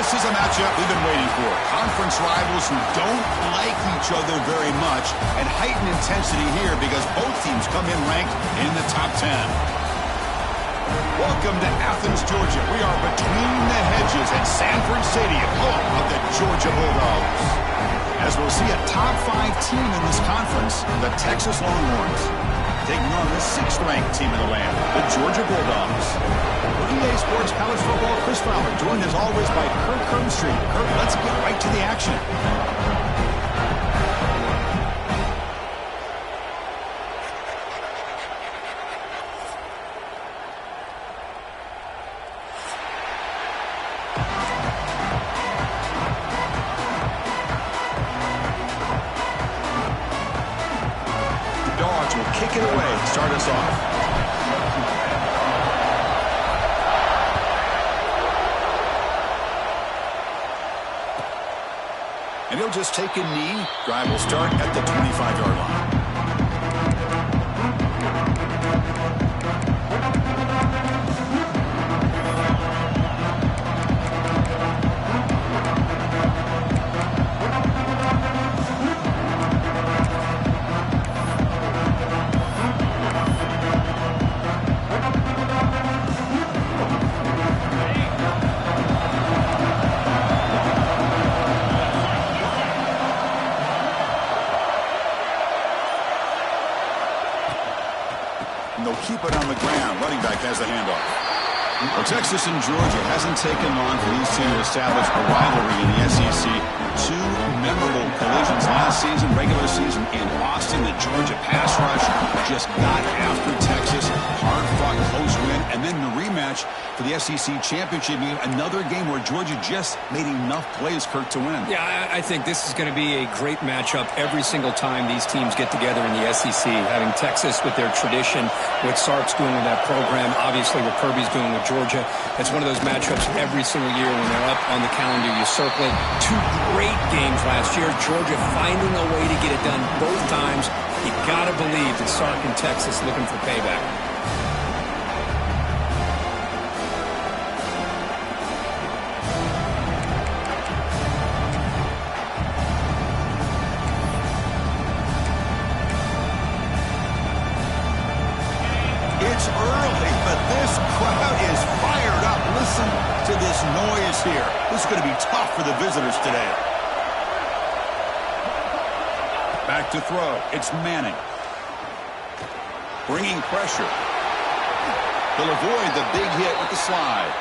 This is a matchup we've been waiting for. Conference rivals who don't like each other very much, and heightened intensity here because both teams come in ranked in the top 10. Welcome to Athens, Georgia. We are between the hedges at Sanford Stadium, home of the Georgia Bulldogs. As we'll see a top 5 team in this conference, the Texas Longhorns, taking on the 6th-ranked team in the land, the Georgia Bulldogs. For EA Sports College Football, Chris Fowler, joined as always by Kirk Herbstreit. Kirk, let's get right to the action. Kick it away, start us off. And he'll just take a knee. Drive will start at the 25-yard line. Keep it on the ground. Running back has the handoff. Well, Texas and Georgia hasn't taken long for these two to establish a rivalry in the SEC. 2 memorable collisions last season, regular season in Austin. The Georgia pass rush just got after Texas. Hard-fought, close win. And then the rematch for the SEC championship game. Another game where Georgia just made enough plays, Kirk, to win. Yeah, I think this is going to be a great matchup every single time these teams get together in the SEC. Having Texas with their tradition, what Sark's doing with that program, obviously what Kirby's doing with Georgia. It's one of those matchups every single year when they're up on the calendar. You circle it. 2 great games last year. Georgia finding a way to get it done both times. You got to believe that Sark and Texas looking for payback. It's early, but this crowd is fired up. Listen to this noise here. This is going to be tough for the visitors today. Back to throw. It's Manning. Bringing pressure. He'll avoid the big hit with the slide.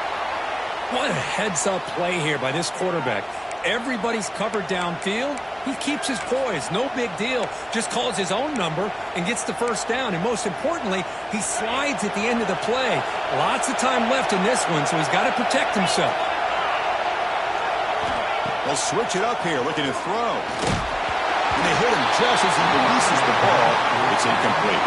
What a heads-up play here by this quarterback. Everybody's covered downfield. He keeps his poise. No big deal. Just calls his own number and gets the first down. And most importantly, he slides at the end of the play. Lots of time left in this one, so he's got to protect himself. They'll switch it up here, looking to throw. And they hit him just as he releases the ball. It's incomplete.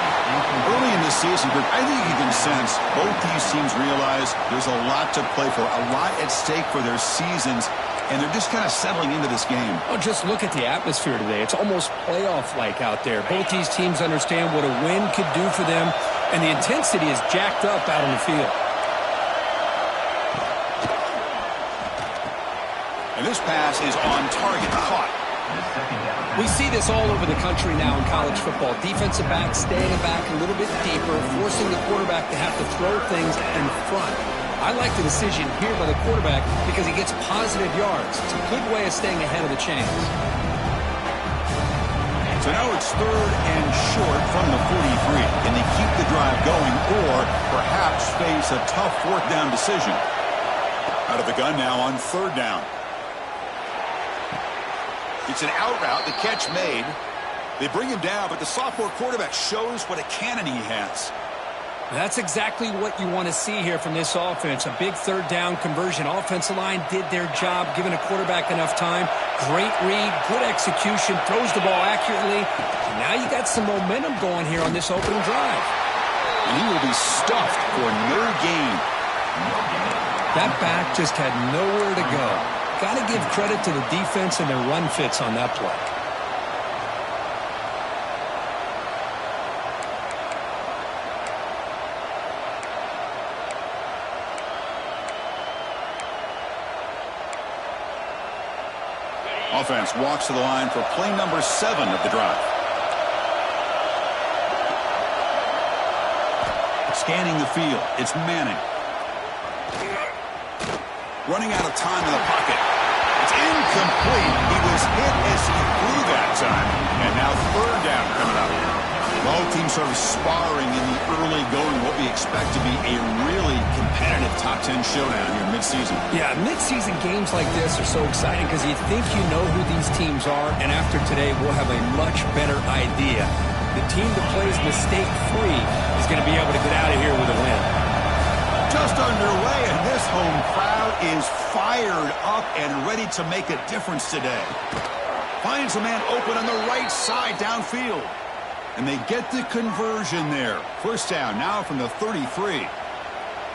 Early in this season, I think you can sense both these teams realize there's a lot to play for, a lot at stake for their seasons, and they're just kind of settling into this game. Oh, just look at the atmosphere today. It's almost playoff-like out there. Both these teams understand what a win could do for them, and the intensity is jacked up out on the field. And this pass is on target, caught. We see this all over the country now in college football. Defensive backs staying back a little bit deeper, forcing the quarterback to have to throw things in front. I like the decision here by the quarterback because he gets positive yards. It's a good way of staying ahead of the chains. So now it's 3rd and short from the 43. Can they keep the drive going or perhaps face a tough 4th down decision? Out of the gun now on 3rd down. It's an out route, the catch made. They bring him down, but the sophomore quarterback shows what a cannon he has. That's exactly what you want to see here from this offense. A big 3rd down conversion. Offensive line did their job, giving a quarterback enough time. Great read, good execution, throws the ball accurately. And now you got some momentum going here on this opening drive. And he will be stuffed for no gain. That back just had nowhere to go. Got to give credit to the defense and their run fits on that play. Offense walks to the line for play number 7 of the drive. Scanning the field, it's Manning. Running out of time in the pocket. It's incomplete. He was hit as he threw that time. And now third down coming up. Both teams sort of sparring in the early going, what we expect to be a really competitive top 10 showdown here mid-season. Yeah, mid-season games like this are so exciting because you think you know who these teams are, and after today we'll have a much better idea. The team that plays mistake-free is going to be able to get out of here with a win. Just underway, and this home crowd is fired up and ready to make a difference today. Finds a man open on the right side downfield. And they get the conversion there. First down now from the 33.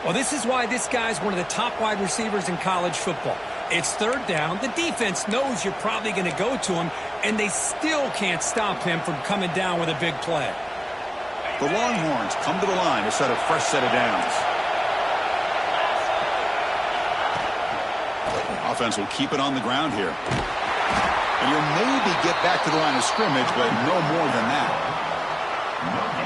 Well, this is why this guy's one of the top wide receivers in college football. It's third down. The defense knows you're probably going to go to him, and they still can't stop him from coming down with a big play. The Longhorns come to the line to set a fresh set of downs. Offense will keep it on the ground here. And you'll maybe get back to the line of scrimmage, but no more than that.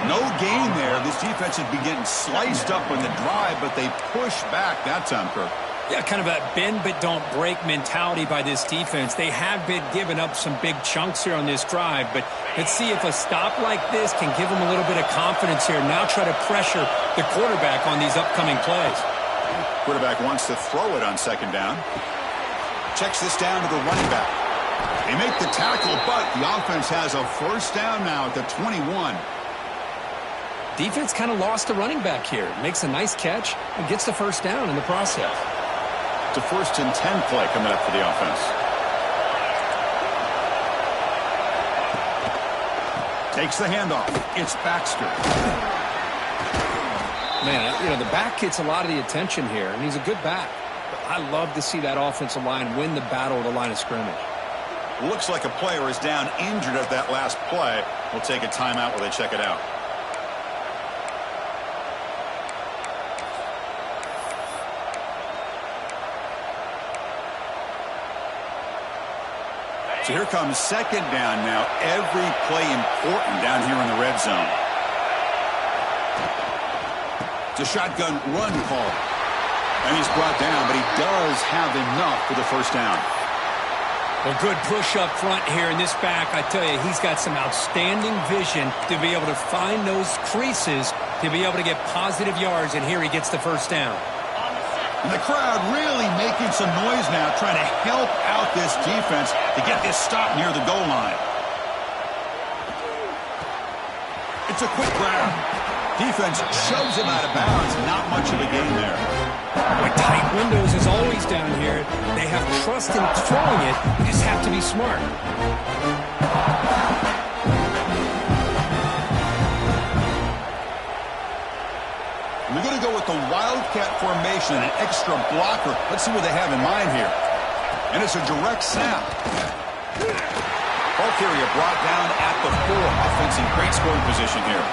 No gain there. This defense has been getting sliced up on the drive, but they push back that time, Kirk. Yeah, kind of a bend but don't break mentality by this defense. They have been giving up some big chunks here on this drive, but let's see if a stop like this can give them a little bit of confidence here. Now try to pressure the quarterback on these upcoming plays. Quarterback wants to throw it on second down. Checks this down to the running back. They make the tackle, but the offense has a first down now at the 21. Defense kind of lost the running back here. Makes a nice catch and gets the first down in the process. It's a 1st and 10 play coming up for the offense. Takes the handoff. It's Baxter. Man, you know, the back gets a lot of the attention here, and he's a good back. But I love to see that offensive line win the battle at the line of scrimmage. Looks like a player is down injured at that last play. We'll take a timeout while they check it out. So here comes second down now. Every play important down here in the red zone. It's a shotgun run call. And he's brought down, but he does have enough for the first down. Well, good push up front here in this back. I tell you, he's got some outstanding vision to be able to find those creases to be able to get positive yards, and here he gets the first down. And the crowd really making some noise now, trying to help out this defense to get this stop near the goal line. It's a quick grab. Defense shoves him out of bounds. Not much of a gain there. With tight windows as always down here, they have trust in throwing it. You just have to be smart. We're going to go with the Wildcat formation and an extra blocker. Let's see what they have in mind here. And it's a direct snap. Bulk area brought down at the 4. Offense in great scoring position here.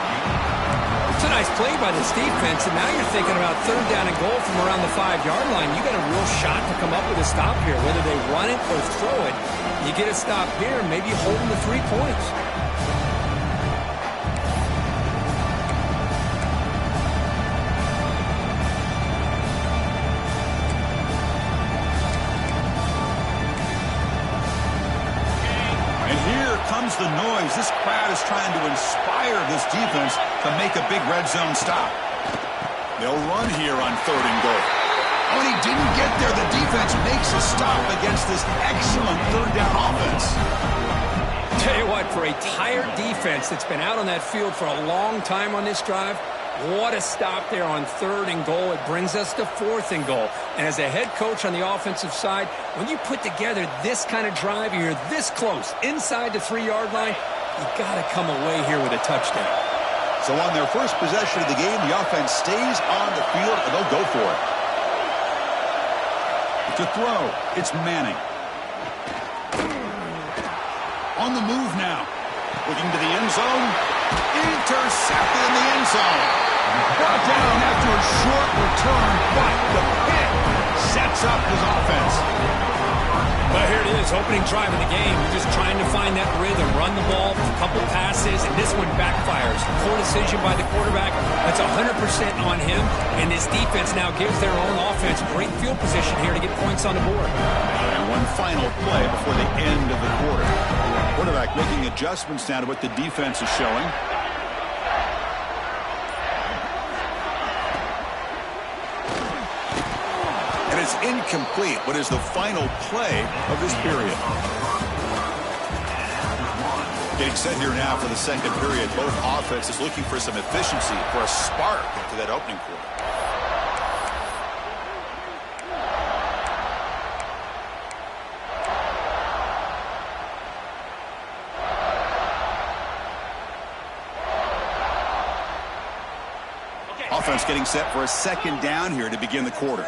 It's a nice play by this defense, and now you're thinking about third down and goal from around the 5-yard line. You got a real shot to come up with a stop here, whether they run it or throw it. You get a stop here, maybe hold them to 3 points. The noise. This crowd is trying to inspire this defense to make a big red zone stop. They'll run here on 3rd and goal. When he didn't get there, the defense makes a stop against this excellent 3rd down offense. Tell you what, for a tired defense that's been out on that field for a long time on this drive, what a stop there on 3rd and goal. It brings us to 4th and goal. And as a head coach on the offensive side, when you put together this kind of drive, you're this close, inside the 3-yard line, you got to come away here with a touchdown. So on their first possession of the game, the offense stays on the field, and they'll go for it. To throw, it's Manning. On the move now. Looking to the end zone. Intercepted in the end zone. Brought down after a short return, but the pick sets up his offense. Well, here it is. his opening drive of the game, he's just trying to find that rhythm, run the ball, a couple passes, and this one backfires. Poor decision by the quarterback. That's 100% on him, and this defense now gives their own offense great field position here to get points on the board. And one final play before the end of the quarter. Quarterback making adjustments now to what the defense is showing. It's incomplete. What is the final play of this period? Getting set here now for the second period. Both offenses looking for some efficiency, for a spark into that opening quarter. Offense getting set for a second down here to begin the quarter.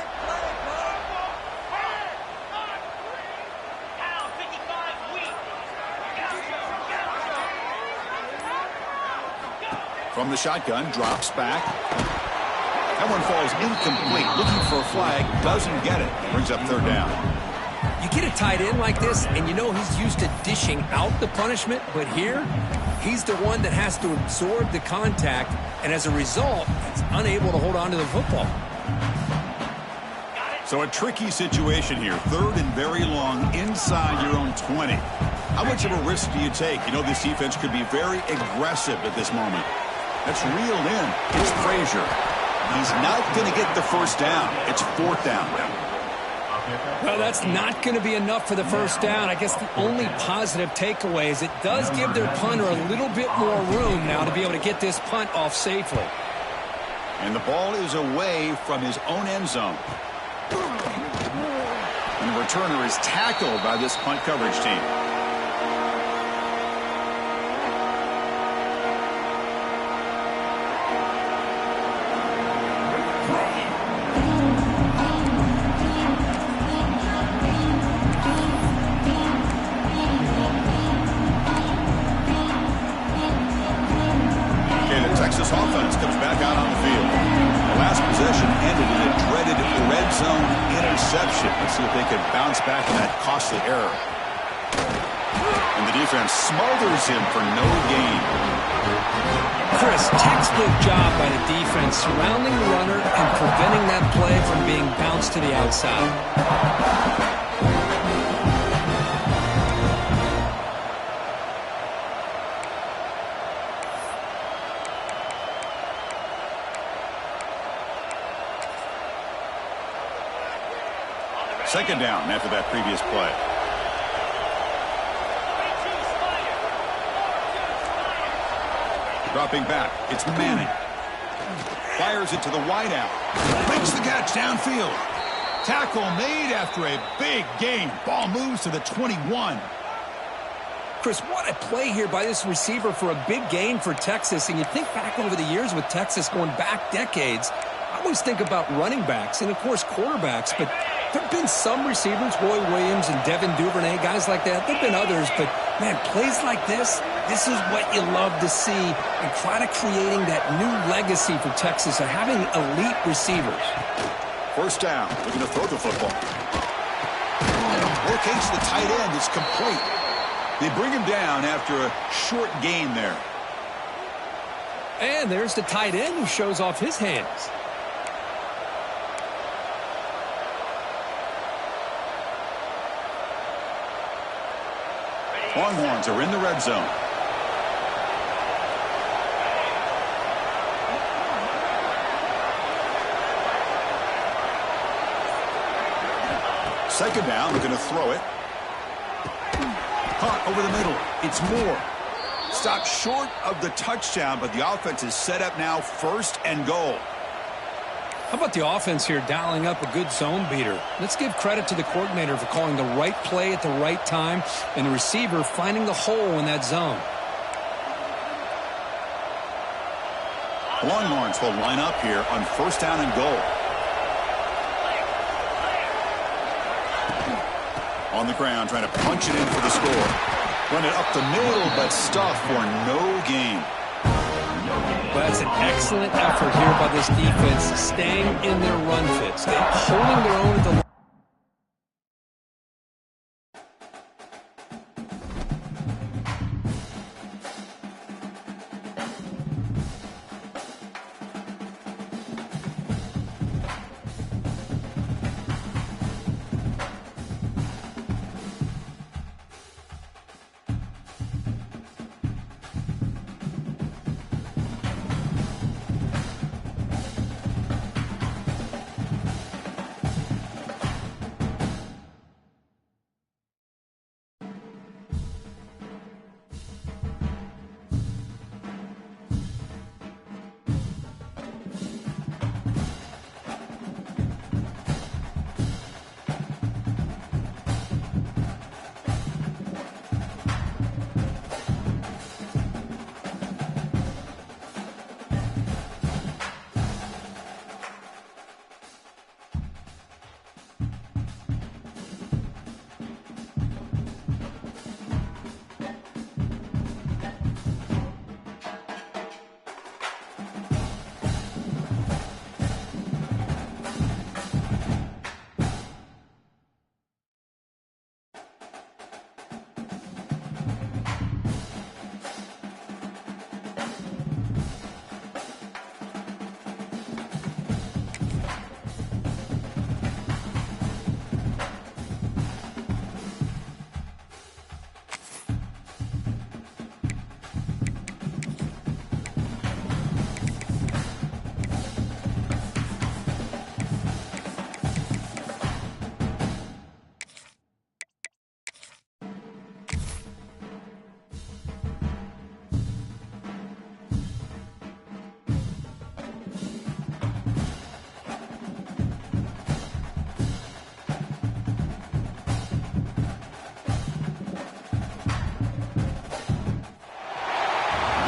From the shotgun, drops back. That one falls incomplete. Looking for a flag, doesn't get it. Brings up third down. You get a tight end like this, and you know he's used to dishing out the punishment, but here, he's the one that has to absorb the contact, and as a result, he's unable to hold on to the football. So a tricky situation here. Third and very long inside your own 20. How much of a risk do you take? You know this defense could be very aggressive at this moment. That's reeled in. It's Frazier. He's not going to get the first down. It's fourth down. Well, that's not going to be enough for the first down. I guess the only positive takeaway is it does give their punter a little bit more room now to be able to get this punt off safely. And the ball is away from his own end zone. And the returner is tackled by this punt coverage team. Texas offense comes back out on the field. The last possession ended in a dreaded red zone interception. Let's see if they can bounce back from that costly error. And the defense smothers him for no gain. Chris, textbook job by the defense surrounding the runner and preventing that play from being bounced to the outside. Second down after that previous play. Dropping back. It's Manning. Fires it to the wideout. Makes the catch downfield. Tackle made after a big gain. Ball moves to the 21. Chris, what a play here by this receiver for a big gain for Texas. And you think back over the years with Texas going back decades, I always think about running backs and, of course, quarterbacks. But there have been some receivers, Roy Williams and Devin Duvernay, guys like that. There have been others. But, man, plays like this is what you love to see and kind of creating that new legacy for Texas of having elite receivers. First down. Looking to throw the football. Locates the tight end. It's complete. They bring him down after a short gain there. And there's the tight end who shows off his hands. Longhorns are in the red zone. Second down, they're going to throw it. Caught over the middle. It's Moore. Stopped short of the touchdown, but the offense is set up now, first and goal. How about the offense here dialing up a good zone beater? Let's give credit to the coordinator for calling the right play at the right time and the receiver finding the hole in that zone. Longhorns will line up here on first down and goal. On the ground, trying to punch it in for the score. Run it up the middle, but stuffed for no gain. Well, that's an excellent effort here by this defense, staying in their run fits, holding their own at the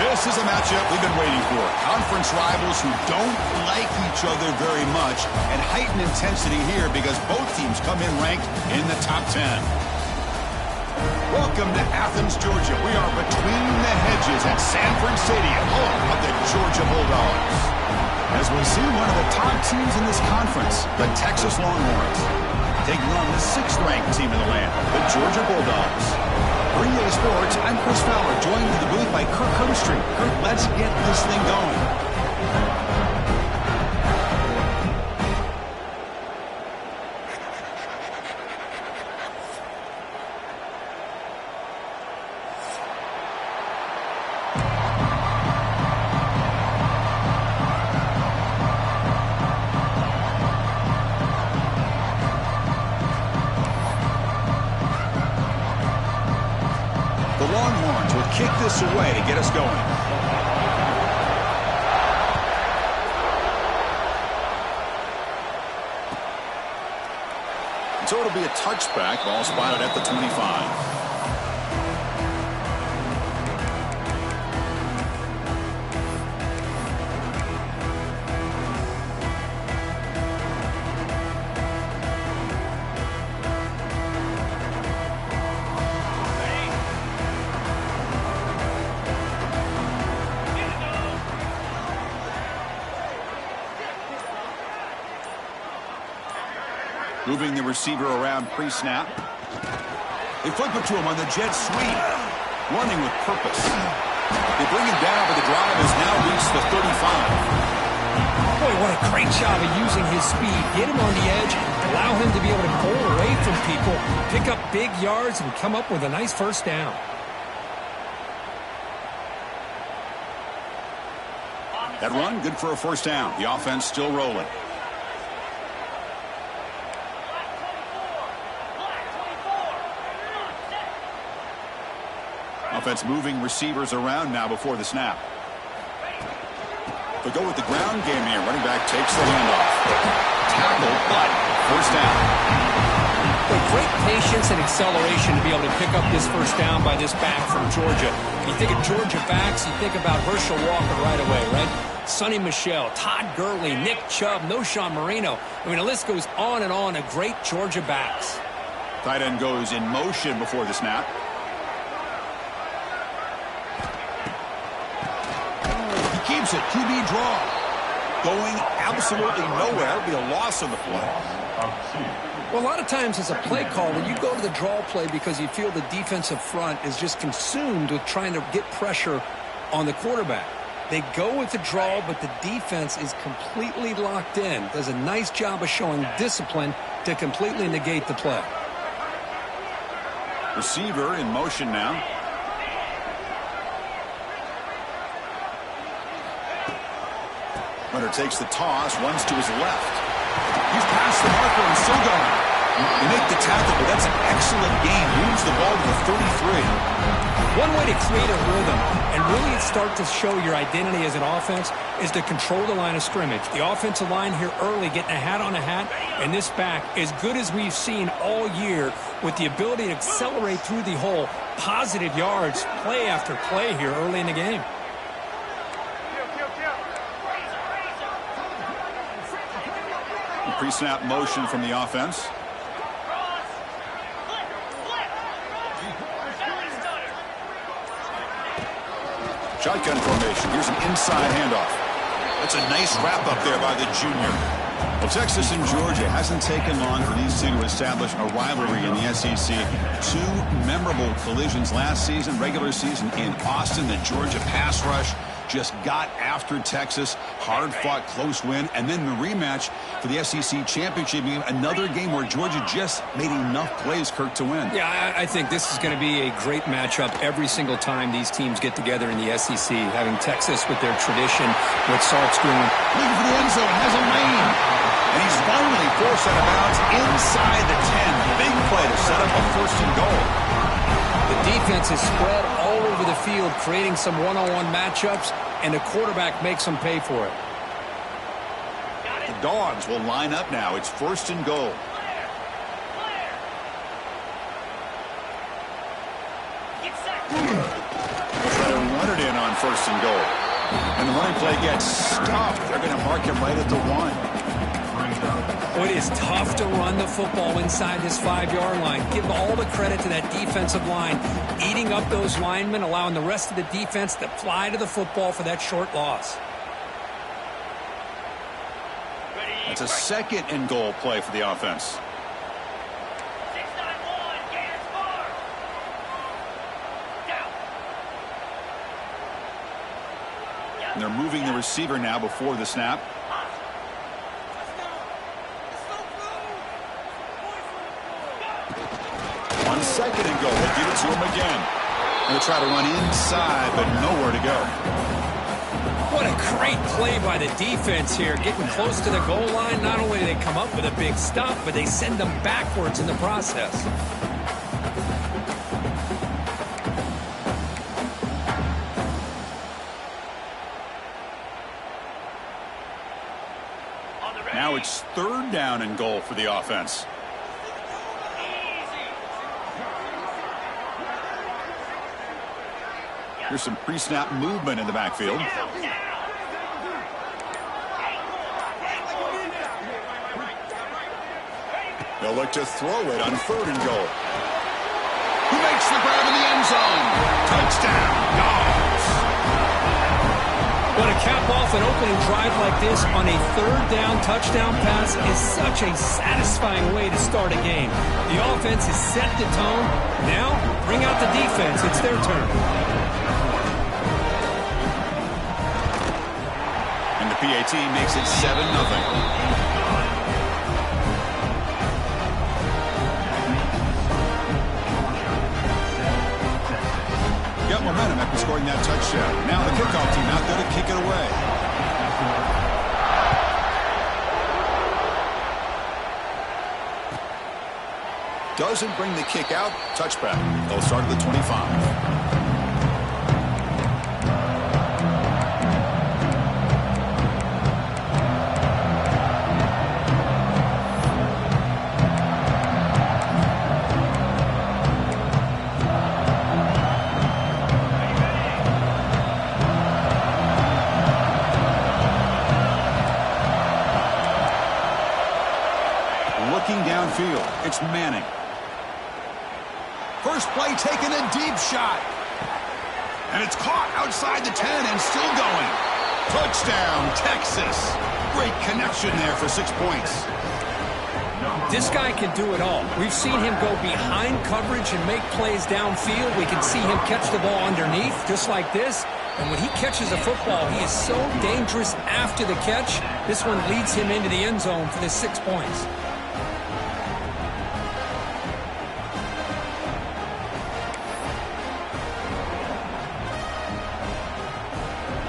This is a matchup we've been waiting for. Conference rivals who don't like each other very much, and heightened intensity here because both teams come in ranked in the top 10. Welcome to Athens, Georgia. We are between the hedges at Sanford Stadium, home of the Georgia Bulldogs. As we see one of the top teams in this conference, the Texas Longhorns, taking on the 6th-ranked team in the land, the Georgia Bulldogs. For EA Sports, I'm Chris Fowler, joined in the booth by Kirk Herbstreit. Kirk, let's get this thing going. The Longhorns will kick this away to get us going. So it'll be a touchback, ball spotted at the 25. Moving the receiver around pre-snap. They flip it to him on the jet sweep. Running with purpose. They bring him down, but the drive has now reached the 35. Boy, what a great job of using his speed. Get him on the edge, allow him to be able to pull away from people, pick up big yards, and come up with a nice first down. That run, good for a first down. The offense still rolling. Offense moving receivers around now before the snap. They go with the ground game here. Running back takes the handoff. Tackle, but first down. With great patience and acceleration to be able to pick up this first down by this back from Georgia. When you think of Georgia backs, you think about Herschel Walker right away, right? Sonny Michel, Todd Gurley, Nick Chubb, Noshawn Marino. I mean, the list goes on and on of great Georgia backs. Tight end goes in motion before the snap. Keeps it, QB draw. Going absolutely nowhere. It'll be a loss on the play. Well, a lot of times as a play caller, you go to the draw play because you feel the defensive front is just consumed with trying to get pressure on the quarterback. They go with the draw, but the defense is completely locked in. Does a nice job of showing discipline to completely negate the play. Receiver in motion now. Runner takes the toss, runs to his left. He's past the marker and still going. They make the tackle, but that's an excellent game. Moves the ball to the 33. One way to create a rhythm and really start to show your identity as an offense is to control the line of scrimmage. The offensive line here early getting a hat on a hat, and this back, as good as we've seen all year, with the ability to accelerate through the hole, positive yards, play after play here early in the game. Pre-snap motion from the offense. Shotgun formation. Here's an inside handoff. That's a nice wrap up there by the junior. Well, Texas and Georgia hasn't taken long for these two to establish a rivalry in the SEC. Two memorable collisions last season, regular season in Austin. The Georgia pass rush just got after Texas. Hard-fought, close win. And then the rematch for the SEC championship game. Another game where Georgia just made enough plays, Kirk, to win. Yeah, I think this is going to be a great matchup every single time these teams get together in the SEC. Having Texas with their tradition, what Sark's doing. Looking for the end zone, has a lane. And he's finally forced out of bounds inside the 10. Big play to set up a first and goal. The defense is spread all over the field, creating some one-on-one matchups, and the quarterback makes them pay for it. The Dogs will line up now. It's first and goal. We'll try to run it in on 1st and goal. And the running play gets stopped. They're going to mark him right at the 1. Well, it is tough to run the football inside this 5-yard line. Give all the credit to that defensive line, eating up those linemen, allowing the rest of the defense to fly to the football for that short loss. That's a 2nd and goal play for the offense. And they're moving the receiver now before the snap. On 2nd and goal, they give it to him again. They'll try to run inside, but nowhere to go. What a great play by the defense here, getting close to the goal line. Not only do they come up with a big stop, but they send them backwards in the process. Now it's 3rd down and goal for the offense. Here's some pre-snap movement in the backfield. They'll look to throw it on 3rd and goal. Who makes the grab in the end zone? Touchdown, Gotw. But to cap off an opening drive like this on a 3rd down touchdown pass is such a satisfying way to start a game. The offense has set the tone. Now, bring out the defense. It's their turn. And the PAT makes it 7-0. Got momentum after scoring that touchdown. Now the kickoff team out there to kick it away. Doesn't bring the kick out. Touchback. They'll start at the 25. Downfield, it's Manning. First play taking a deep shot. And it's caught outside the 10 and still going. Touchdown, Texas. Great connection there for 6 points. This guy can do it all. We've seen him go behind coverage and make plays downfield. We can see him catch the ball underneath, just like this. And when he catches a football, he is so dangerous after the catch. This one leads him into the end zone for the 6 points.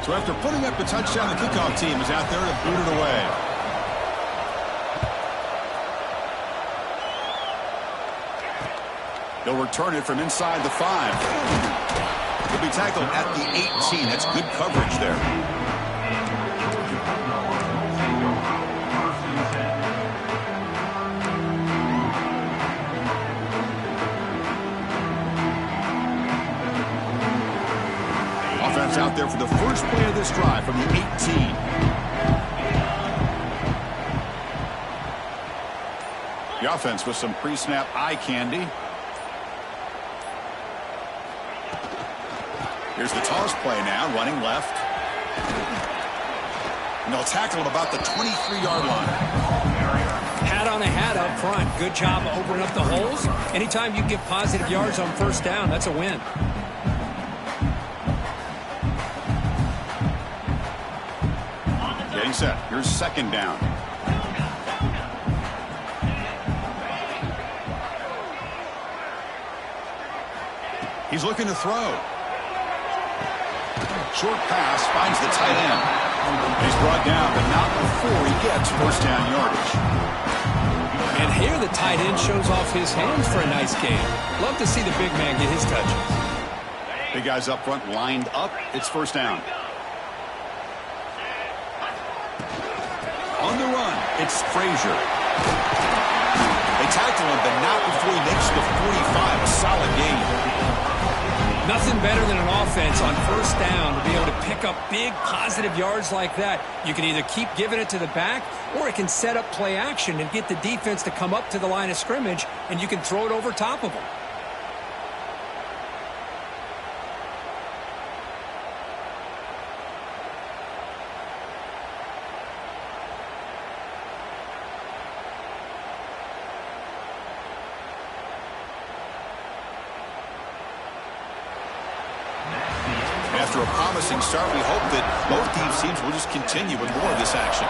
So after putting up the touchdown, the kickoff team is out there to boot it away. They'll return it from inside the 5. He'll be tackled at the 18. That's good coverage there. Offense out there for the first play of this drive from the 18. The offense with some pre-snap eye candy. Here's the toss play now, running left. And they'll tackle him about the 23-yard line. Hat on a hat up front. Good job opening up the holes. Anytime you get positive yards on 1st down, that's a win. Getting set. Here's 2nd down. He's looking to throw. Short pass finds the tight end. He's brought down, but not before he gets 1st down yardage. And here the tight end shows off his hands for a nice gain. Love to see the big man get his touches. Big guys up front lined up. It's 1st down. On the run, it's Frazier. They tackle him, but not before he makes the 45. A solid gain. Nothing better than an offense on first down to be able to pick up big positive yards like that. You can either keep giving it to the back, or it can set up play action and get the defense to come up to the line of scrimmage, and you can throw it over top of them. After a promising start, we hope that both teams will just continue with more of this action.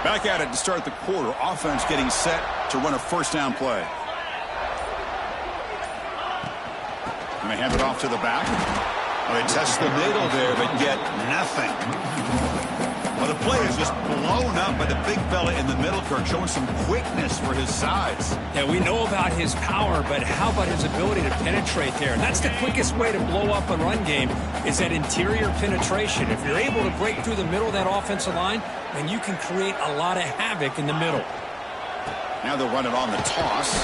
Back at it to start the quarter. Offense getting set to run a first down play. And they hand it off to the back. Well, they test the middle there, but get nothing. Well, the play is just blown up by the big fella in the middle, Kirk, showing some quickness for his size. Yeah, we know about his power, but how about his ability to penetrate there? And that's the quickest way to blow up a run game, is that interior penetration. If you're able to break through the middle of that offensive line, then you can create a lot of havoc in the middle. Now they'll run it on the toss.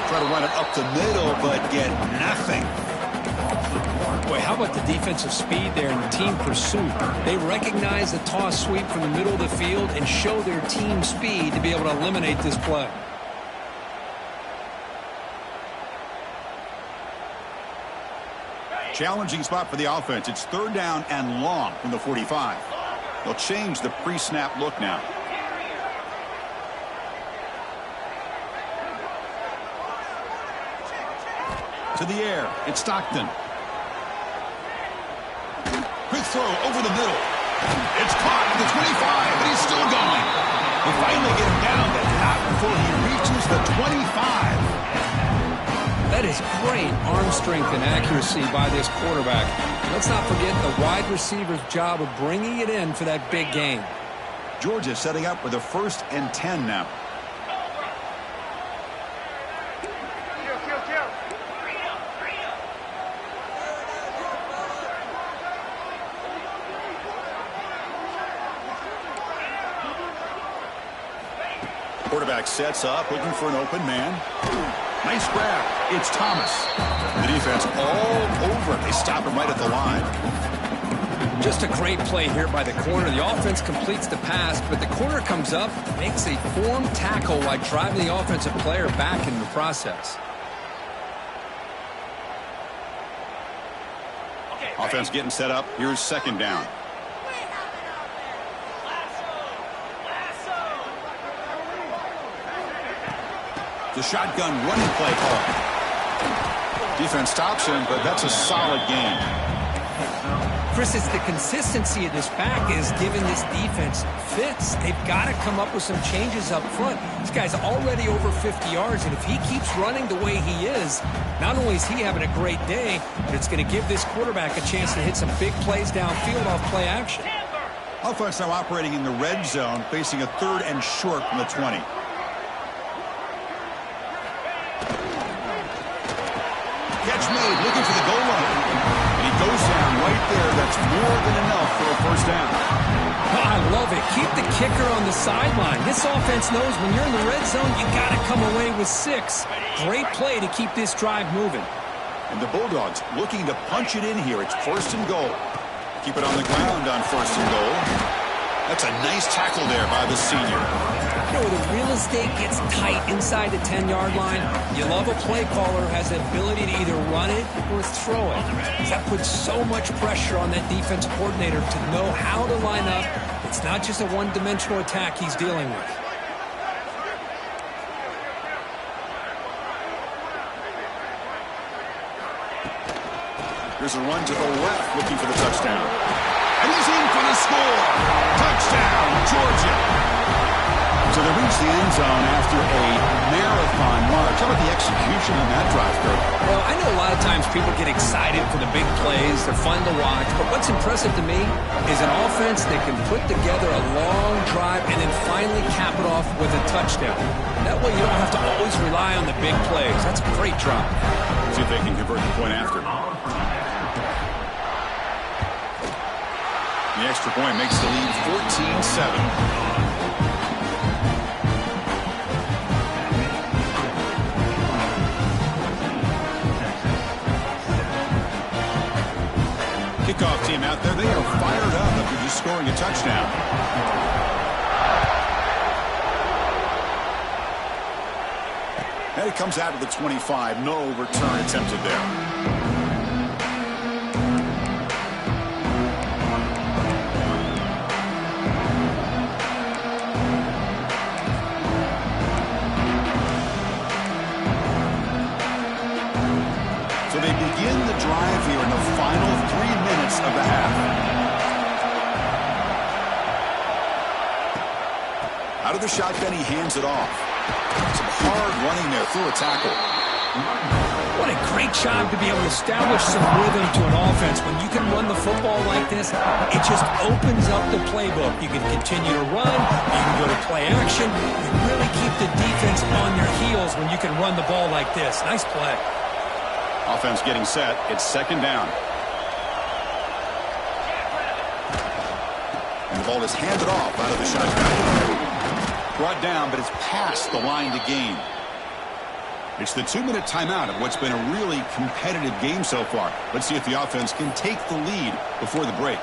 Try to run it up the middle, but get nothing. Boy, how about the defensive speed there and the team pursuit? They recognize the toss sweep from the middle of the field and show their team speed to be able to eliminate this play. Challenging spot for the offense. It's third down and long from the 45. They'll change the pre-snap look now. To the air. It's Stockton. Quick throw over the middle. It's caught at the 25, but he's still going. They finally get him down, but not before he reaches the 25. That is great arm strength and accuracy by this quarterback. Let's not forget the wide receiver's job of bringing it in for that big gain. Georgia setting up with a 1st and 10 now. Quarterback sets up, looking for an open man. Nice grab. It's Thomas. The defense all over. They stop him right at the line. Just a great play here by the corner. The offense completes the pass, but the corner comes up, makes a form tackle while driving the offensive player back in the process. Offense getting set up. Here's second down. The shotgun running play call. Defense stops him, but that's a solid gain. Chris, it's the consistency of this back is giving this defense fits. They've got to come up with some changes up front. This guy's already over 50 yards, and if he keeps running the way he is, not only is he having a great day, but it's going to give this quarterback a chance to hit some big plays downfield off play action. Offense now operating in the red zone, facing a 3rd and short from the 20. Catch made, looking for the goal line. And he goes down right there. That's more than enough for a first down. Oh, I love it. Keep the kicker on the sideline. This offense knows when you're in the red zone, you got to come away with 6. Great play to keep this drive moving. And the Bulldogs looking to punch it in here. It's 1st and goal. Keep it on the ground on 1st and goal. That's a nice tackle there by the senior. You know, the real estate gets tight inside the 10-yard line. You love a play caller who has the ability to either run it or throw it. That puts so much pressure on that defense coordinator to know how to line up. It's not just a one-dimensional attack he's dealing with. Here's a run to the left, looking for the touchdown. And he's in for the score. Touchdown, Georgia. So they reach the end zone after a marathon march. How about the execution on that drive, Kirk? Well, I know a lot of times people get excited for the big plays. They're fun to watch. But what's impressive to me is an offense that can put together a long drive and then finally cap it off with a touchdown. That way you don't have to always rely on the big plays. That's a great drive. See if they can convert the point after. The the extra point makes the lead 14-7. Kickoff team out there. They are fired up after just scoring a touchdown. And it comes out to the 25. No return attempted there. So they begin the drive here in the final 3 minutes of the half. Out of the shotgun, he hands it off. Some hard running there through a tackle. What a great job to be able to establish some rhythm to an offense. When you can run the football like this, it just opens up the playbook. You can continue to run. You can go to play action. You really keep the defense on their heels when you can run the ball like this. Nice play. Offense getting set. It's second down. And the ball is handed off out of the shotgun. Brought down, but it's past the line to gain. It's the 2-minute timeout of what's been a really competitive game so far. Let's see if the offense can take the lead before the break.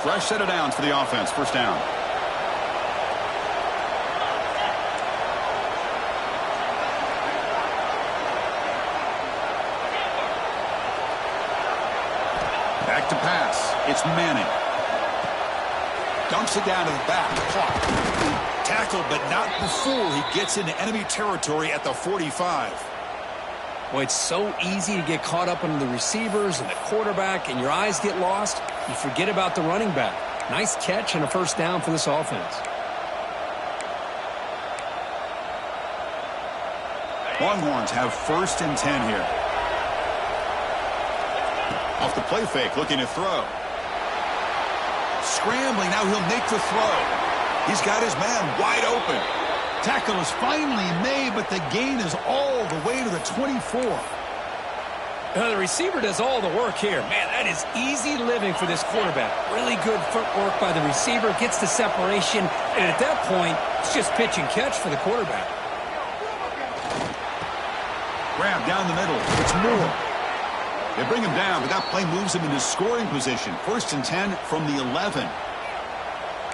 Fresh set of downs for the offense. First down. Back to pass. It's Manning. Dumps it down to the back. Clock. Tackled, but not before he gets into enemy territory at the 45. Boy, it's so easy to get caught up on the receivers and the quarterback, and your eyes get lost. You forget about the running back. Nice catch and a first down for this offense. Longhorns have 1st and 10 here. Off the play fake, looking to throw. Scrambling, now he'll make the throw. He's got his man wide open. Tackle is finally made, but the gain is all the way to the 24. The receiver does all the work here. Man, that is easy living for this quarterback. Really good footwork by the receiver, gets the separation, and at that point, it's just pitch and catch for the quarterback. Grab down the middle. It's Moore. They bring him down, but that play moves him into scoring position. 1st and 10 from the 11.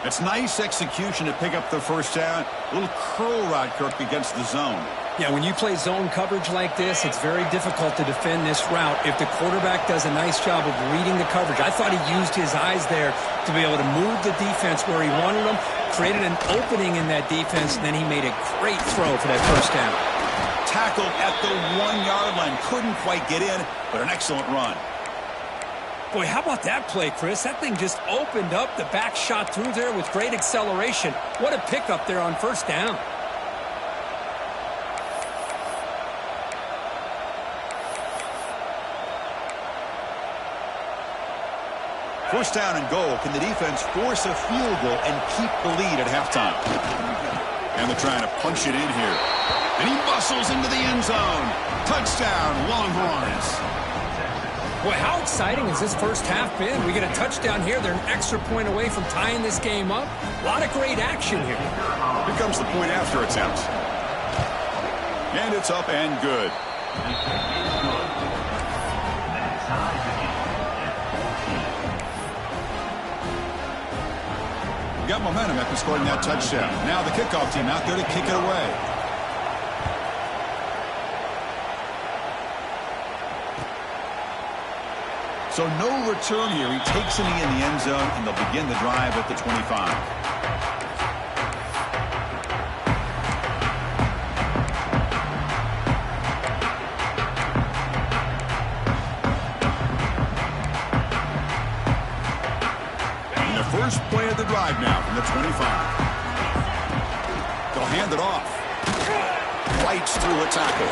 It's nice execution to pick up the first down. A little curl rod, Kirk, against the zone. Yeah, when you play zone coverage like this, it's very difficult to defend this route if the quarterback does a nice job of reading the coverage. I thought he used his eyes there to be able to move the defense where he wanted them, created an opening in that defense, and then he made a great throw for that first down. Tackled at the 1-yard line. Couldn't quite get in, but an excellent run. Boy, how about that play, Chris? That thing just opened up. The back shot through there with great acceleration. What a pickup there on first down. First down and goal. Can the defense force a field goal and keep the lead at halftime? And they're trying to punch it in here. And he bustles into the end zone. Touchdown, Longhorns. Boy, how exciting has this first half been? We get a touchdown here. They're an extra point away from tying this game up. A lot of great action here. Here comes the point after attempt. And it's up and good. Got momentum after scoring that touchdown. Now the kickoff team out there to kick it away. So no return here. He takes it in the end zone, and they'll begin the drive at the 25. And the first play of the drive now from the 25. They'll hand it off. Fights through a tackle.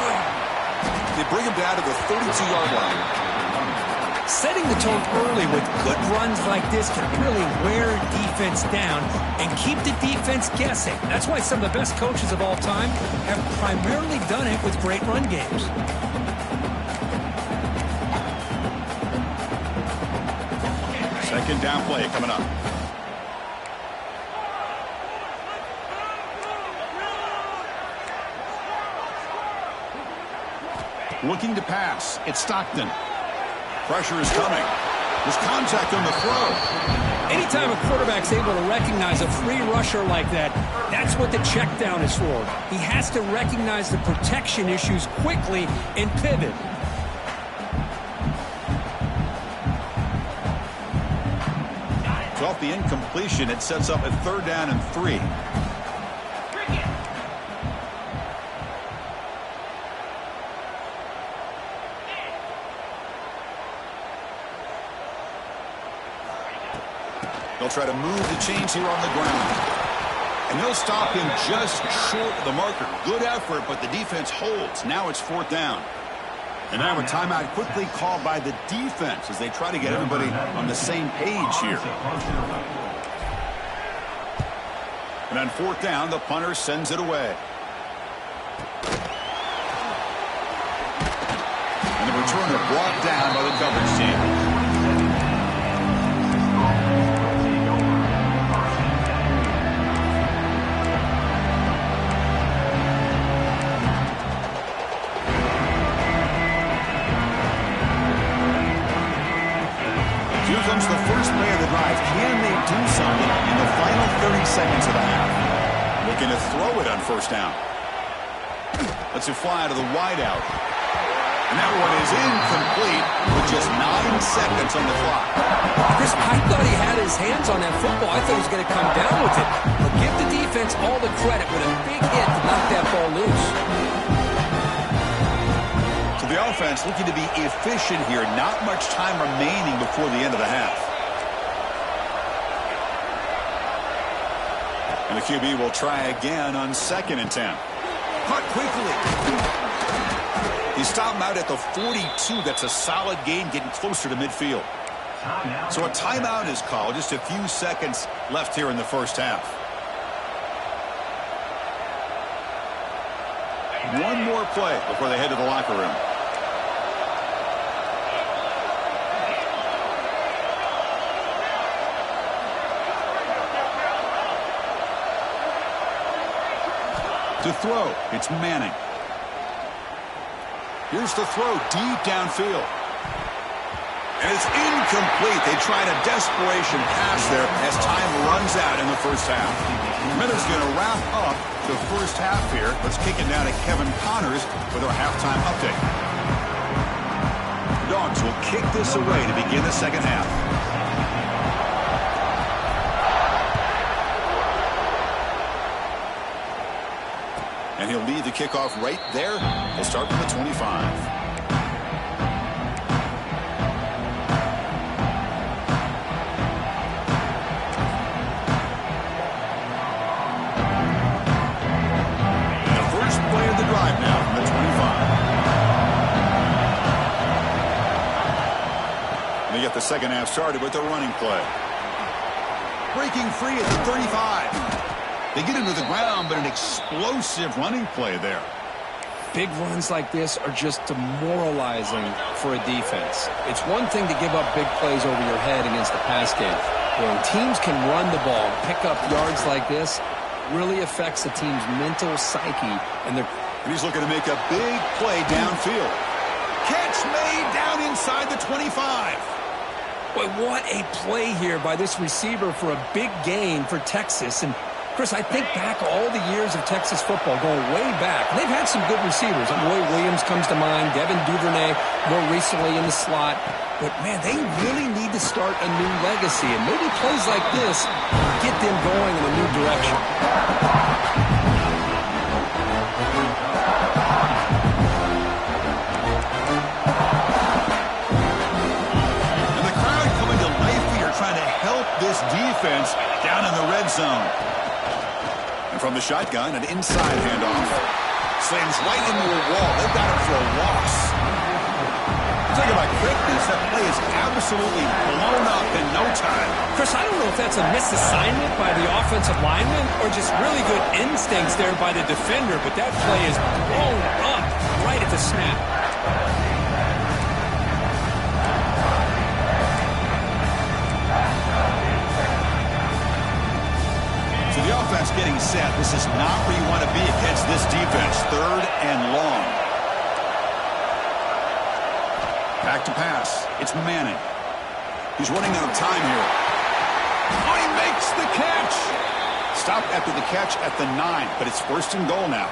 They bring him down to the 32-yard line. Setting the tone early with good runs like this can really wear defense down and keep the defense guessing. That's why some of the best coaches of all time have primarily done it with great run games. Second down play coming up. Looking to pass. It's Stockton. Pressure is coming. There's contact on the throw. Anytime a quarterback's able to recognize a free rusher like that, that's what the check down is for. He has to recognize the protection issues quickly and pivot. So off the incompletion, it sets up a 3rd down and 3. They'll try to move the chains here on the ground. And they'll stop him just short of the marker. Good effort, but the defense holds. Now it's 4th down. And now a timeout quickly called by the defense as they try to get everybody on the same page here. And on 4th down, the punter sends it away. And the returner brought down by the coverage team. Here comes the first play of the drive. Can they do something in the final 30 seconds of the half? Looking to throw it on 1st down. Lets it fly to the wideout. And that one is incomplete with just 9 seconds on the clock. Chris, I thought he had his hands on that football. I thought he was going to come down with it. But give the defense all the credit with a big hit to knock that ball loose. The offense looking to be efficient here. Not much time remaining before the end of the half. And the QB will try again on 2nd and 10. Caught quickly. He stopped him out at the 42. That's a solid gain, getting closer to midfield. So a timeout is called. Just a few seconds left here in the first half. One more play before they head to the locker room. To throw, it's Manning. Here's the throw deep downfield. And it's incomplete. They tried a desperation pass there as time runs out in the first half. Minutes going to wrap up the first half here. Let's kick it down to Kevin Connors with our halftime update. The Dogs will kick this away to begin the second half. And he'll lead the kickoff right there. He'll start from the 25. Drive now from the 25. And they get the second half started with a running play. Breaking free at the 35. They get into the ground, but an explosive running play there. Big runs like this are just demoralizing for a defense. It's one thing to give up big plays over your head against the pass game. When teams can run the ball, pick up yards like this, really affects the team's mental psyche and their. And he's looking to make a big play downfield. Catch made down inside the 25. Boy, what a play here by this receiver for a big gain for Texas. And, Chris, I think back all the years of Texas football, going way back. They've had some good receivers. Roy Williams comes to mind, Devin Duvernay more recently in the slot. But, man, they really need to start a new legacy. And maybe plays like this get them going in a new direction. This defense down in the red zone. And from the shotgun, an inside handoff. Slams right into a wall. They've got him for a loss. Talk about quickness. That play is absolutely blown up in no time. Chris, I don't know if that's a misassignment by the offensive lineman or just really good instincts there by the defender, but that play is blown up right at the snap. So the offense getting set. This is not where you want to be against this defense. 3rd and long. Back to pass. It's Manning. He's running out of time here. Oh, he makes the catch. Stop after the catch at the 9, but it's 1st and goal now.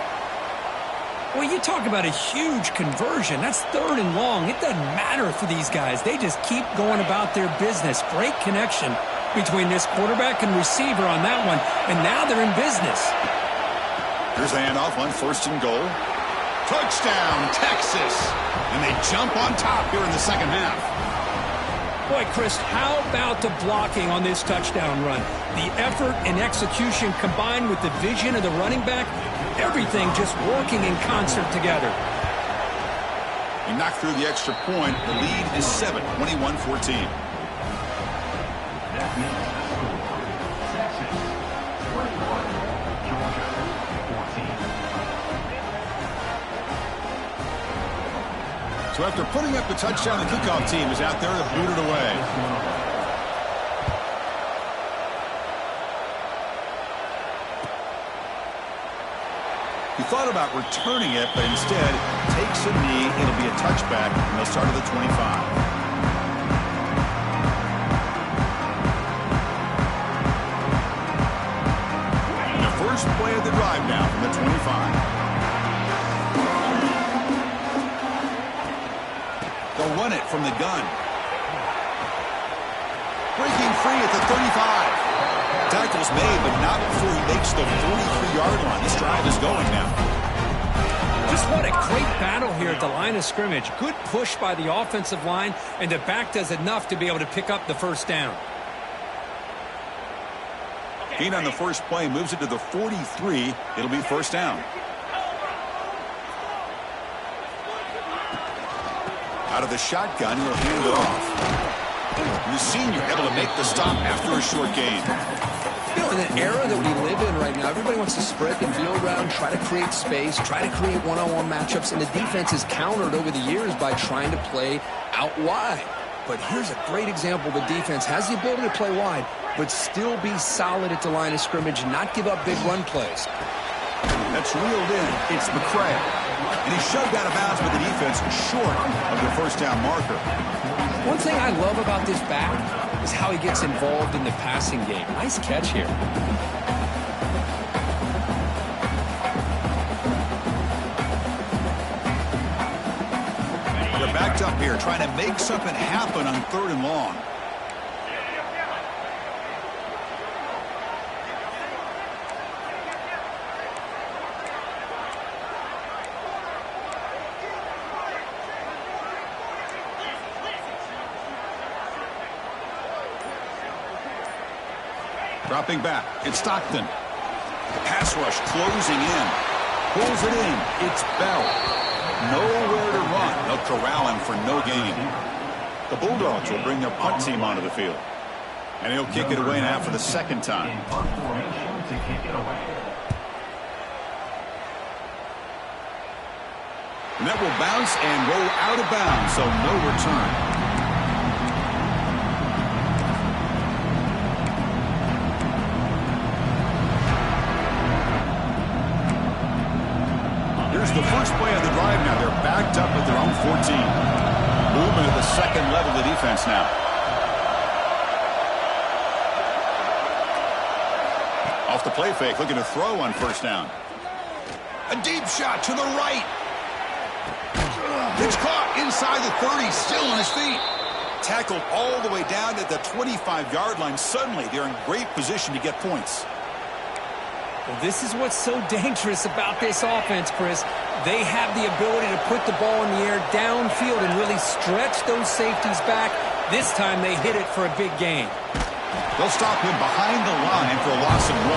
Well, you talk about a huge conversion. That's 3rd and long. It doesn't matter for these guys. They just keep going about their business. Great connection between this quarterback and receiver on that one, and now they're in business. Here's the handoff on 1st and goal. Touchdown, Texas. And they jump on top here in the second half. Boy, Chris, how about the blocking on this touchdown run? The effort and execution combined with the vision of the running back, everything just working in concert together. He knocked through the extra point. The lead is 7, 21-14. So after putting up the touchdown, the kickoff team is out there to boot it away. He thought about returning it, but instead takes a knee. It'll be a touchback, and they'll start at the 25. And the first play of the drive now from the 25. They'll run it from the gun. Breaking free at the 35. Tackle's made, but not before he makes the 43-yard line. This drive is going now. Just what a great battle here at the line of scrimmage. Good push by the offensive line, and the back does enough to be able to pick up the first down. Gain on the first play, moves it to the 43. It'll be first down. Out of the shotgun, he'll hand it off. And the senior able to make the stop after a short gain. You know, in an era that we live in right now, everybody wants to spread the field around, try to create space, try to create one-on-one matchups, and the defense has countered over the years by trying to play out wide. But here's a great example. The defense has the ability to play wide, but still be solid at the line of scrimmage, not give up big run plays. That's reeled in. It's McCray. And he shoved out of bounds with the defense short of the first down marker. One thing I love about this back is how he gets involved in the passing game. Nice catch here. They're backed up here trying to make something happen on 3rd and long. Dropping back, it's Stockton. Pass rush closing in. Pulls it in. It's Bell. Nowhere to run. They'll corral him for no gain. The Bulldogs will bring their punt team onto the field. And he'll kick it away now for the second time. And that will bounce and roll out of bounds, so no return. Here's the first play of the drive now. They're backed up at their own 14. Movement at the second level of the defense now. Off the play fake, looking to throw on first down. A deep shot to the right. It's caught inside the 30, still on his feet. Tackled all the way down at the 25-yard line. Suddenly, they're in great position to get points. Well, this is what's so dangerous about this offense, Chris. They have the ability to put the ball in the air downfield and really stretch those safeties back. This time they hit it for a big gain. They'll stop him behind the line for a loss of 1.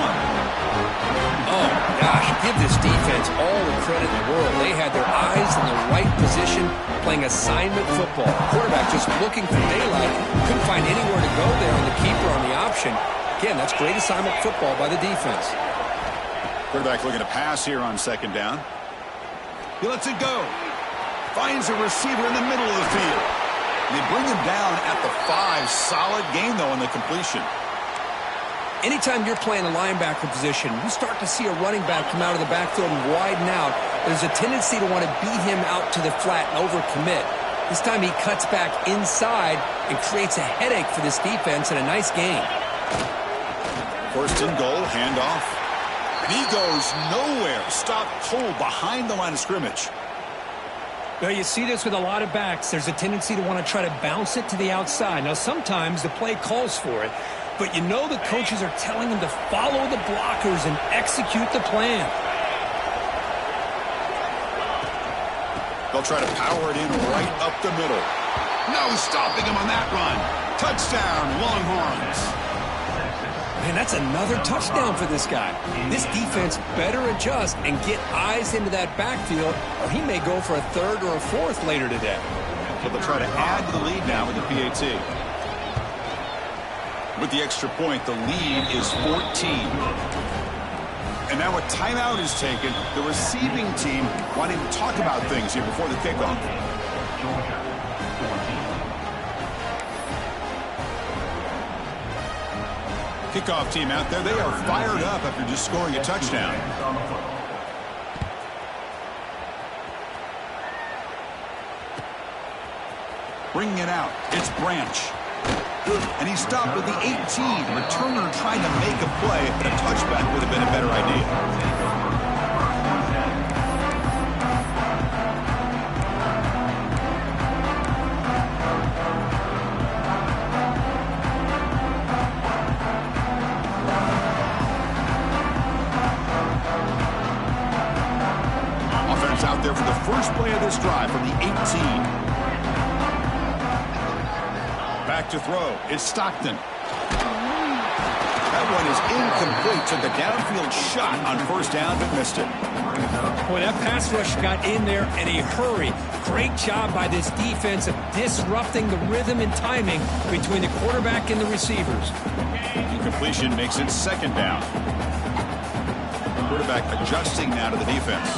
Oh, gosh. Give this defense all the credit in the world. They had their eyes in the right position, playing assignment football. Quarterback just looking for daylight. Couldn't find anywhere to go there on the keeper on the option. Again, that's great assignment football by the defense. Quarterback looking to pass here on second down. He lets it go. Finds a receiver in the middle of the field. They bring him down at the 5. Solid game, though, on the completion. Anytime you're playing a linebacker position, you start to see a running back come out of the backfield and widen out. There's a tendency to want to beat him out to the flat and overcommit. This time he cuts back inside and creates a headache for this defense and a nice gain. First and goal, handoff. And he goes nowhere. Stop cold behind the line of scrimmage. Well, you see this with a lot of backs. There's a tendency to want to try to bounce it to the outside. Now, sometimes the play calls for it, but you know the coaches are telling them to follow the blockers and execute the plan. They'll try to power it in right up the middle. No stopping him on that run. Touchdown, Longhorns. Man, that's another touchdown for this guy. This defense better adjust and get eyes into that backfield, or he may go for a 3rd or a 4th later today. So they'll try to add to the lead now with the PAT. With the extra point, the lead is 14. And now a timeout is taken. The receiving team wanting to talk about things here before the kickoff. Kickoff team out there, they are fired up after just scoring a touchdown. Bringing it out, it's Branch. And he stopped with the 18. Returner trying to make a play, but a touchback would have been a better idea. Out there for the first play of this drive from the 18. Back to throw. It's Stockton. That one is incomplete. Took a downfield shot on first down, but missed it. Boy, that pass rush got in there in a hurry. Great job by this defense of disrupting the rhythm and timing between the quarterback and the receivers. Incompletion makes it second down. Quarterback adjusting now to the defense.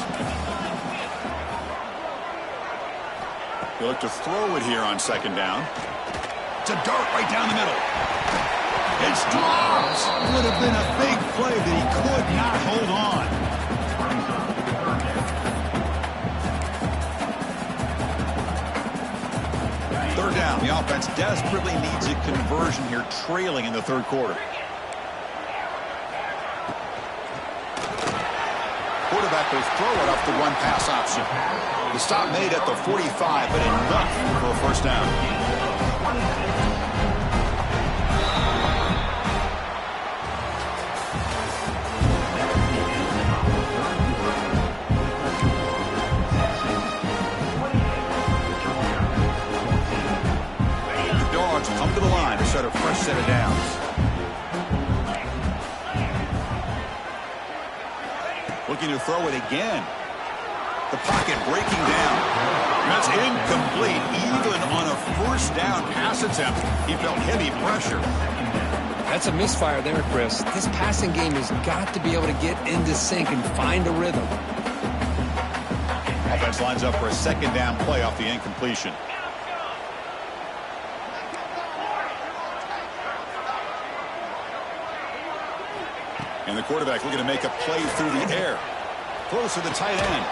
They look to throw it here on second down. It's a dart right down the middle. It's dropped. Would have been a big play that he could not hold on. Third down. The offense desperately needs a conversion here, trailing in the third quarter. Quarterback will throw it off the one pass option. The stop made at the 45, but enough for a first down. The Dogs come to the line to set a fresh set of downs. Looking to throw it again. The pocket breaking down. That's incomplete. Even on a first down pass attempt, he felt heavy pressure. That's a misfire there, Chris. This passing game has got to be able to get into sync and find a rhythm. Offense lines up for a second down play off the incompletion. And the quarterback looking to make a play through the air. Close to the tight end.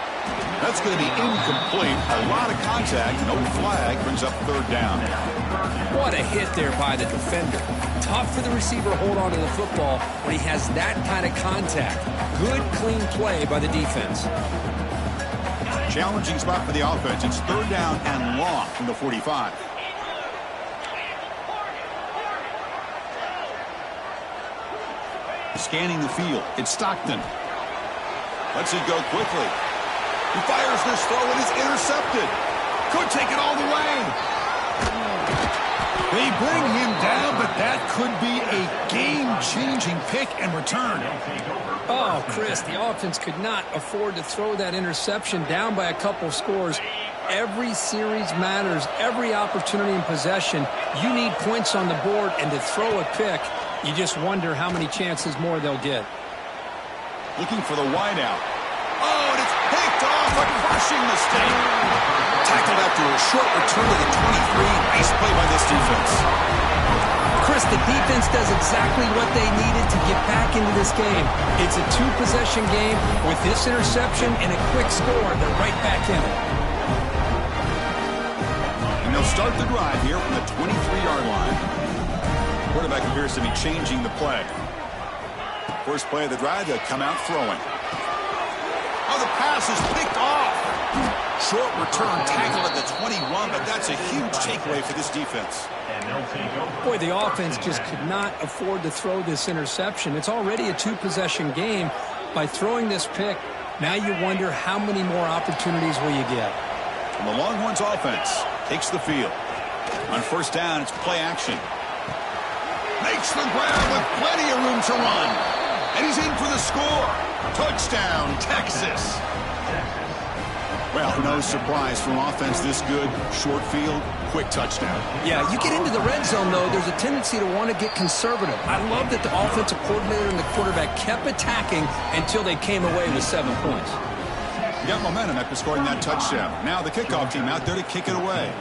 That's going to be incomplete. A lot of contact. No flag. Brings up third down. What a hit there by the defender. Tough for the receiver to hold on to the football when he has that kind of contact. Good, clean play by the defense. Challenging spot for the offense. It's third down and long from the 45. Scanning the field. It's Stockton. Lets it go quickly. He fires this throw and is intercepted. Could take it all the way. They bring him down, but that could be a game-changing pick and return. Oh, Oh, Chris, the offense could not afford to throw that interception down by a couple scores. Every series matters. Every opportunity in possession, you need points on the board, and to throw a pick, you just wonder how many chances more they'll get. Looking for the wideout. Oh, and it's picked off. A crushing mistake. Tackled after a short return to the 23. Nice play by this defense. Chris, the defense does exactly what they needed to get back into this game. It's a two-possession game. With this interception and a quick score, they're right back in it. And they'll start the drive here from the 23-yard line. Quarterback appears to be changing the play. First play of the drive, they'll come out throwing. Oh, the pass is picked off. Short return tackle at the 21, but that's a huge takeaway for this defense. Boy, the offense just could not afford to throw this interception. It's already a two-possession game. By throwing this pick, now you wonder how many more opportunities will you get. And the Longhorns offense takes the field. On first down, it's play action. Makes the grab with plenty of room to run. And he's in for the score. Touchdown, Texas. Well, no surprise from offense this good. Short field, quick touchdown. Yeah, you get into the red zone, though, there's a tendency to want to get conservative. I love that the offensive coordinator and the quarterback kept attacking until they came away with 7 points. You got momentum after scoring that touchdown. Now the kickoff team out there to kick it away.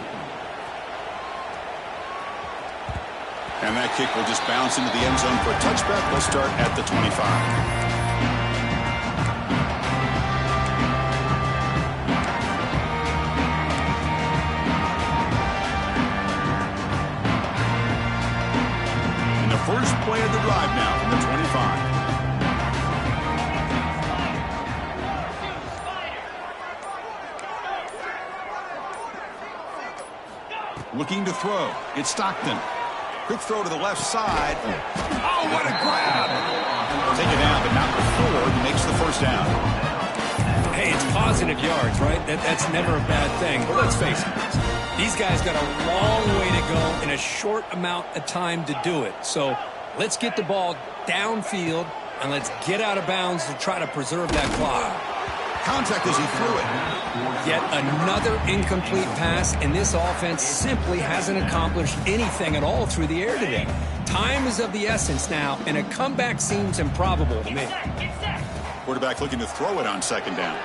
And that kick will just bounce into the end zone for a touchback. They'll start at the 25. First play of the drive now from the 25. Looking to throw. It's Stockton. Quick throw to the left side. Oh, what a grab! Take it down, but not before he makes the first down. Hey, it's positive yards, right? That's never a bad thing. But let's face it. These guys got a long way to go in a short amount of time to do it. So let's get the ball downfield, and let's get out of bounds to try to preserve that clock. Contact as he threw it. Yet another incomplete pass, and this offense simply hasn't accomplished anything at all through the air today. Time is of the essence now, and a comeback seems improbable to me. Quarterback looking to throw it on second down.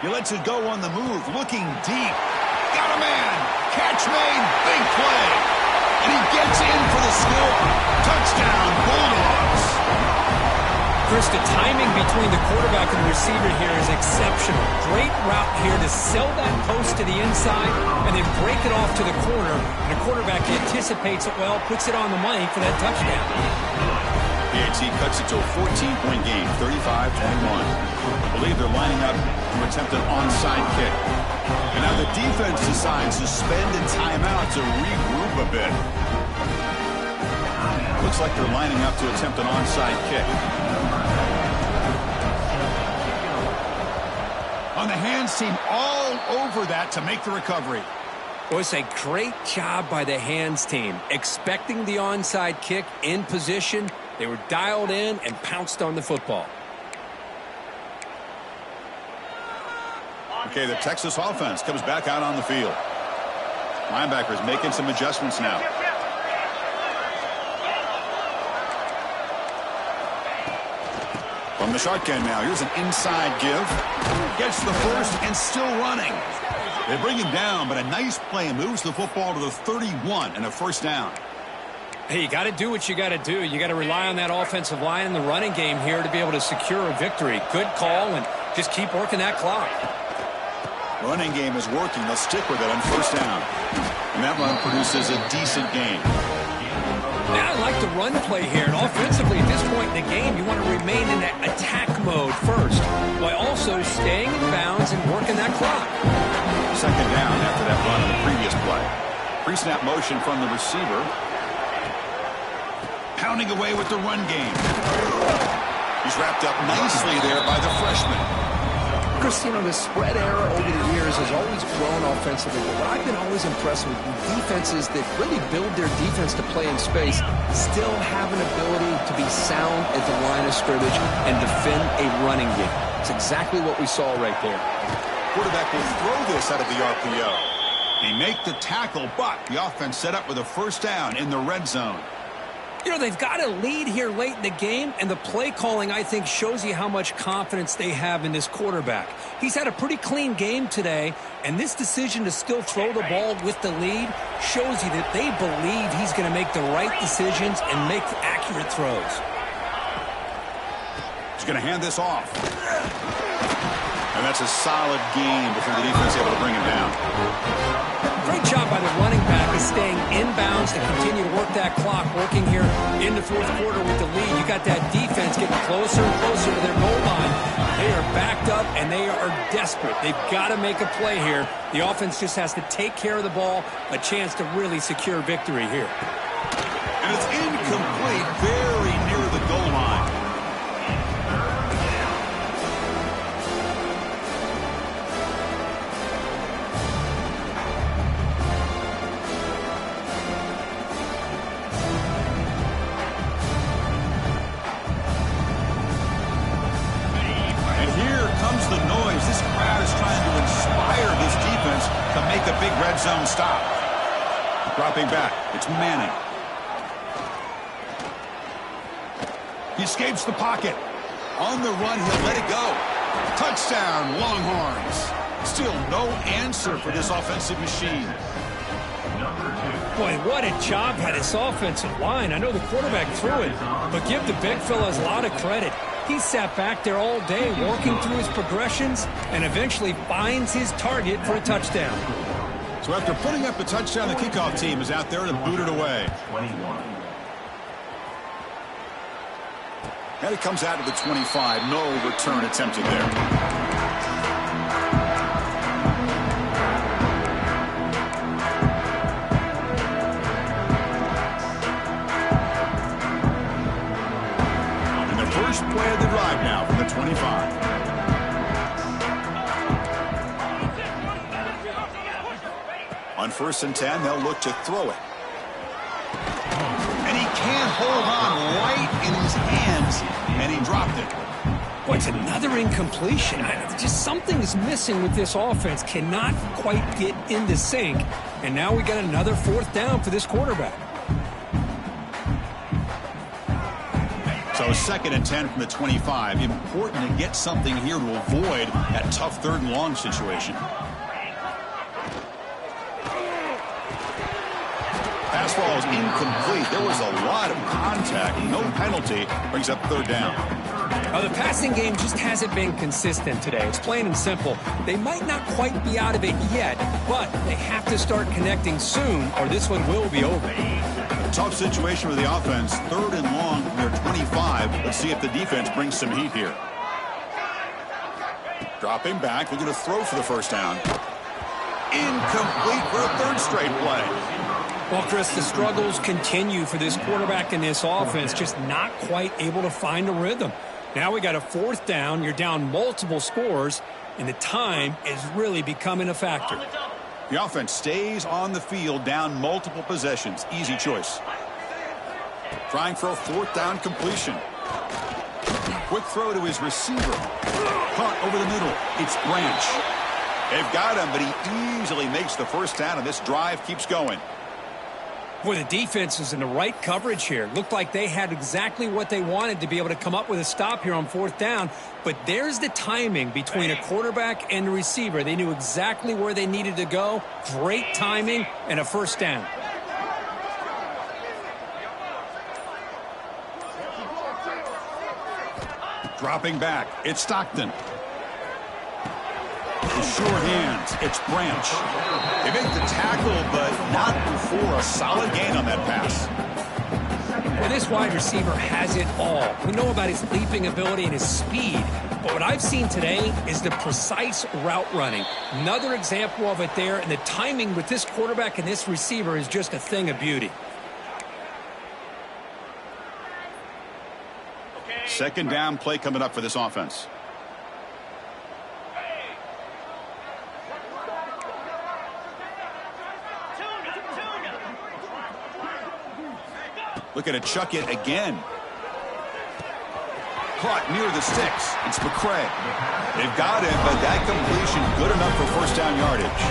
He lets it go on the move, looking deep. Got a man. Catch made. Big play. And he gets in for the score. Touchdown, Bulldogs. Chris, the timing between the quarterback and the receiver here is exceptional. Great route here to sell that post to the inside and then break it off to the corner. And the quarterback anticipates it well, puts it on the money for that touchdown. PAT cuts it to a 14-point game, 35-21. I believe they're lining up to attempt an onside kick. And now the defense decides to spend a timeout to regroup a bit. Looks like they're lining up to attempt an onside kick. On the hands team all over that to make the recovery. Boy, it's a great job by the hands team. Expecting the onside kick in position, they were dialed in and pounced on the football. Okay, the Texas offense comes back out on the field. Linebackers making some adjustments now. From the shotgun now, here's an inside give. Gets the first and still running. They bring him down, but a nice play moves the football to the 31 and a first down. Hey, you got to do what you got to do. You got to rely on that offensive line in the running game here to be able to secure a victory. Good call, and just keep working that clock. Running game is working. They'll stick with it on first down. And that run produces a decent gain. Now I like the run play here. And offensively, at this point in the game, you want to remain in that attack mode first, while also staying in bounds and working that clock. Second down after that run on the previous play. Pre-snap motion from the receiver. Pounding away with the run game. He's wrapped up nicely there by the freshman. Chris, you know, the spread era over the years has always grown offensively. But what I've been always impressed with defenses that really build their defense to play in space still have an ability to be sound at the line of scrimmage and defend a running game. It's exactly what we saw right there. Quarterback will throw this out of the RPO. They make the tackle, but the offense set up with a first down in the red zone. You know, they've got a lead here late in the game, and the play calling, I think, shows you how much confidence they have in this quarterback. He's had a pretty clean game today, and this decision to still throw the ball with the lead shows you that they believe he's going to make the right decisions and make accurate throws. He's going to hand this off. And that's a solid gain before the defense is able to bring him down. Great job by the running back is staying inbounds to continue to work that clock, working here in the fourth quarter with the lead. You got that defense getting closer and closer to their goal line. They are backed up, and they are desperate. They've got to make a play here. The offense just has to take care of the ball, a chance to really secure victory here. And it's incomplete, very near the goal line. Red zone stop. Dropping back. It's Manning. He escapes the pocket. On the run, he'll let it go. Touchdown, Longhorns. Still no answer for this offensive machine. Boy, what a job by this offensive line. I know the quarterback threw it, but give the big fellas a lot of credit. He sat back there all day working through his progressions and eventually finds his target for a touchdown. So after putting up a touchdown, the kickoff team is out there to boot it away. And it comes out to the 25. No return attempted there. And the first play of the drive now from the 25. On 1st and 10, they'll look to throw it. And he can't hold on right in his hands, and he dropped it. Boy, it's another incompletion. Just something is missing with this offense. Cannot quite get into sync. And now we got another 4th down for this quarterback. So 2nd and 10 from the 25. Important to get something here to avoid that tough 3rd and long situation. Pass ball is incomplete. There was a lot of contact. No penalty. Brings up 3rd down. The passing game just hasn't been consistent today. It's plain and simple. They might not quite be out of it yet, but they have to start connecting soon or this one will be over. A tough situation for the offense. 3rd and long from their 25. Let's see if the defense brings some heat here. Dropping back. Looking to throw for the 1st down. Incomplete for a 3rd straight play. Well, Chris, the struggles continue for this quarterback in this offense, just not quite able to find a rhythm. Now we got a 4th down. You're down multiple scores, and the time is really becoming a factor. The offense stays on the field, down multiple possessions. Easy choice. Trying for a 4th down completion. Quick throw to his receiver. Caught over the middle. It's Branch. They've got him, but he easily makes the 1st down, and this drive keeps going. Boy, the defense is in the right coverage here. Looked like they had exactly what they wanted to be able to come up with a stop here on 4th down. But there's the timing between a quarterback and a receiver. They knew exactly where they needed to go. Great timing and a 1st down. Dropping back. It's Stockton. The sure hands. It's Branch. They make the tackle, but not before a solid gain on that pass. Well, this wide receiver has it all. We know about his leaping ability and his speed, but what I've seen today is the precise route running. Another example of it there, and the timing with this quarterback and this receiver is just a thing of beauty. 2nd down play coming up for this offense. Looking to chuck it again. Caught near the sticks. It's McCray. They've got him, but that completion good enough for first down yardage.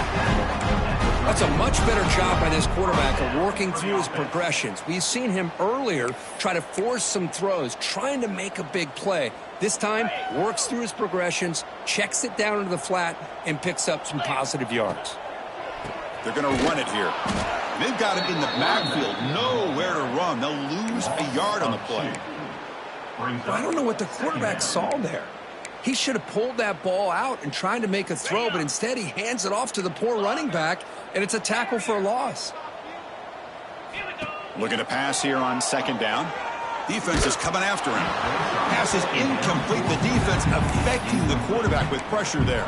That's a much better job by this quarterback of working through his progressions. We've seen him earlier try to force some throws, trying to make a big play. This time, works through his progressions, checks it down into the flat, and picks up some positive yards. They're going to run it here. They've got him in the backfield. Nowhere to run. They'll lose a yard on the play. I don't know what the quarterback saw there. He should have pulled that ball out and tried to make a throw, but instead he hands it off to the poor running back, and it's a tackle for a loss. Looking to pass here on second down. Defense is coming after him. Pass is incomplete. The defense affecting the quarterback with pressure there.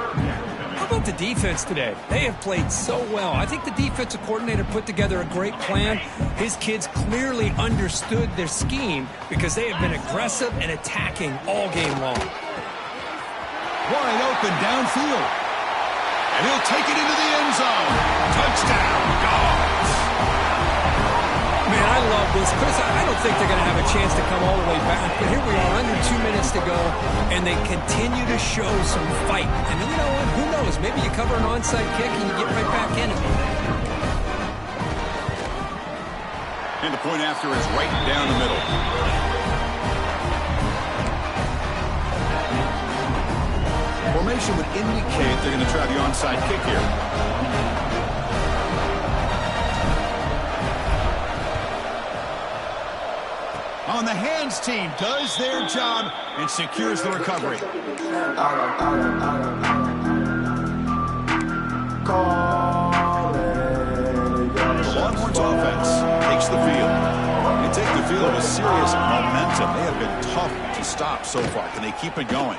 How about the defense today? They have played so well. I think the defensive coordinator put together a great plan. His kids clearly understood their scheme because they have been aggressive and attacking all game long. Wide open downfield. And he'll take it into the end zone. Touchdown, Gotw. Man, I love this. Chris, I don't think they're going to have a chance to come all the way back, but here we are, under 2 minutes to go, and they continue to show some fight. And you know what? Who knows? Maybe you cover an onside kick and you get right back in it. And the point after is right down the middle. Formation would indicate they're going to try the onside kick here. On the hands team does their job and secures the recovery. The Longhorns offense takes the field. They take the field with serious momentum. They have been tough to stop so far. Can they keep it going?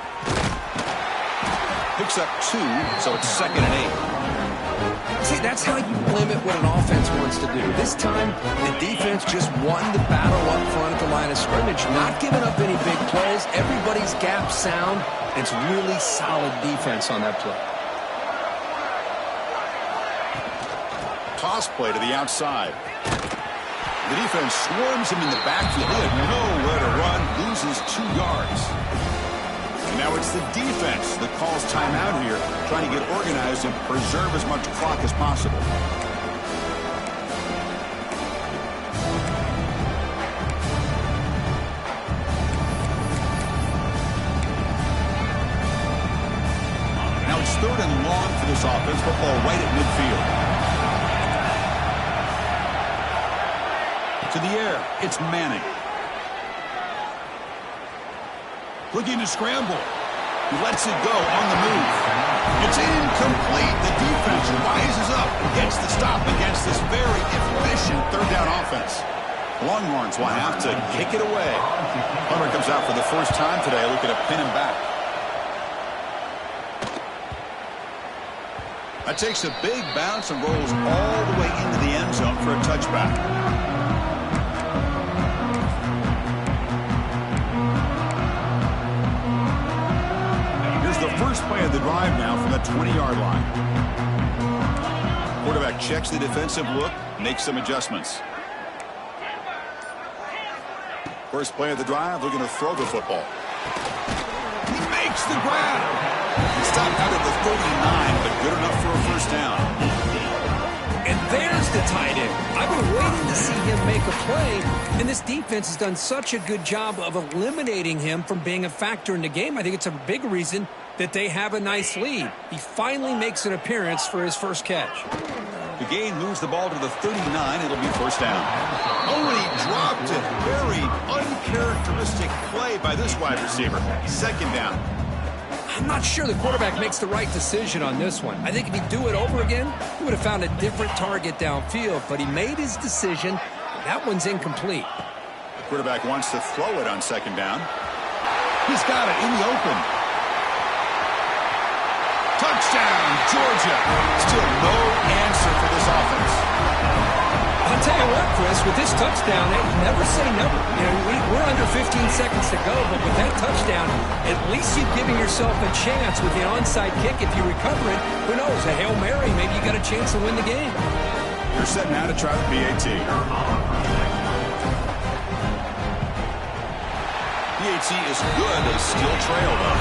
Picks up 2, so it's 2nd and 8. See, that's how you limit what an offense wants to do. This time, the defense just won the battle up front at the line of scrimmage, not giving up any big plays. Everybody's gap sound. It's really solid defense on that play. Toss play to the outside. The defense swarms him in the backfield. He had nowhere to run, loses 2 yards. Now it's the defense that calls timeout here, trying to get organized and preserve as much clock as possible. Now it's 3rd and long for this offense. Football right at midfield. To the air, it's Manning. Looking to scramble. He lets it go on the move. It's incomplete. The defense rises up, gets the stop against this very efficient 3rd down offense. Longhorns will have to kick it away. Hunter comes out for the first time today, looking to pin him back. That takes a big bounce and rolls all the way into the end zone for a touchback. First play of the drive now from the 20-yard line. Quarterback checks the defensive look, makes some adjustments. First play of the drive, looking to throw the football. He makes the grab. Stopped out at the 39, but good enough for a first down. And there's the tight end. I've been waiting to see him make a play, and this defense has done such a good job of eliminating him from being a factor in the game. I think it's a big reason that they have a nice lead. He finally makes an appearance for his first catch. The gain moves the ball to the 39. It'll be first down. Oh, and he dropped it. Very uncharacteristic play by this wide receiver. 2nd down. I'm not sure the quarterback makes the right decision on this one. I think if he'd do it over again, he would have found a different target downfield, but he made his decision. That one's incomplete. The quarterback wants to throw it on 2nd down. He's got it in the open. Touchdown, Georgia. Still no answer for this offense. I'll tell you what, Chris, with this touchdown, never say never. You know, we're under 15 seconds to go, but with that touchdown, at least you're giving yourself a chance with the onside kick. If you recover it, who knows, a Hail Mary, maybe you got a chance to win the game. You're set now to try the PAT. PAT is good. They still trail, though.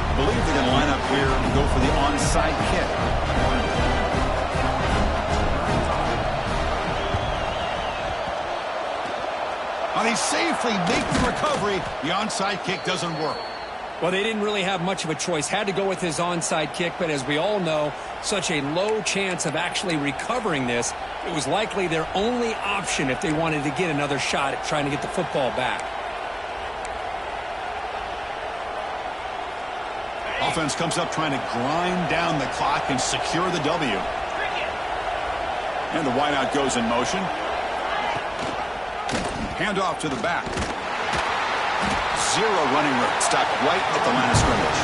I believe they're going to line up here and go for the onside kick. On a safely make the recovery, the onside kick doesn't work. Well, they didn't really have much of a choice. Had to go with his onside kick, but as we all know, such a low chance of actually recovering this. It was likely their only option if they wanted to get another shot at trying to get the football back. Offense comes up trying to grind down the clock and secure the W. And the wideout goes in motion. Handoff to the back. Zero running room. Stopped right at the line of scrimmage.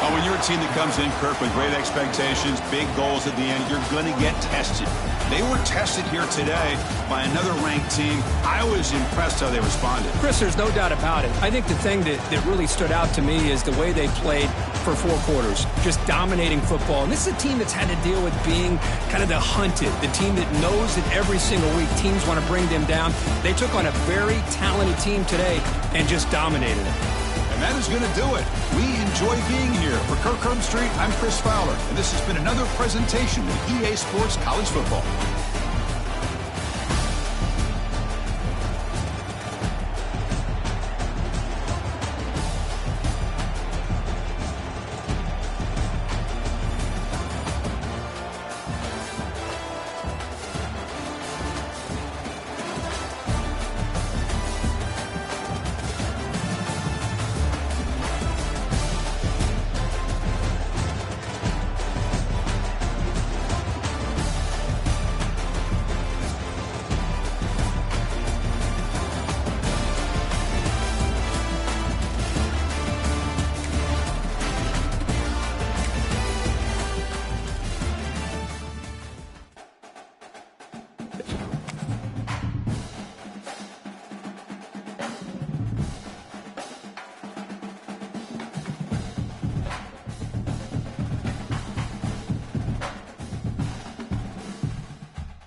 When you're a team that comes in, Kirk, with great expectations, big goals at the end, you're going to get tested. They were tested here today by another ranked team. I was impressed how they responded. Chris, there's no doubt about it. I think the thing that really stood out to me is the way they played for 4 quarters, just dominating football. And this is a team that's had to deal with being kind of the hunted, the team that knows that every single week teams want to bring them down. They took on a very talented team today and just dominated it. And that is going to do it. We enjoy being here. For Kirk Street, I'm Chris Fowler, and this has been another presentation of EA Sports College Football.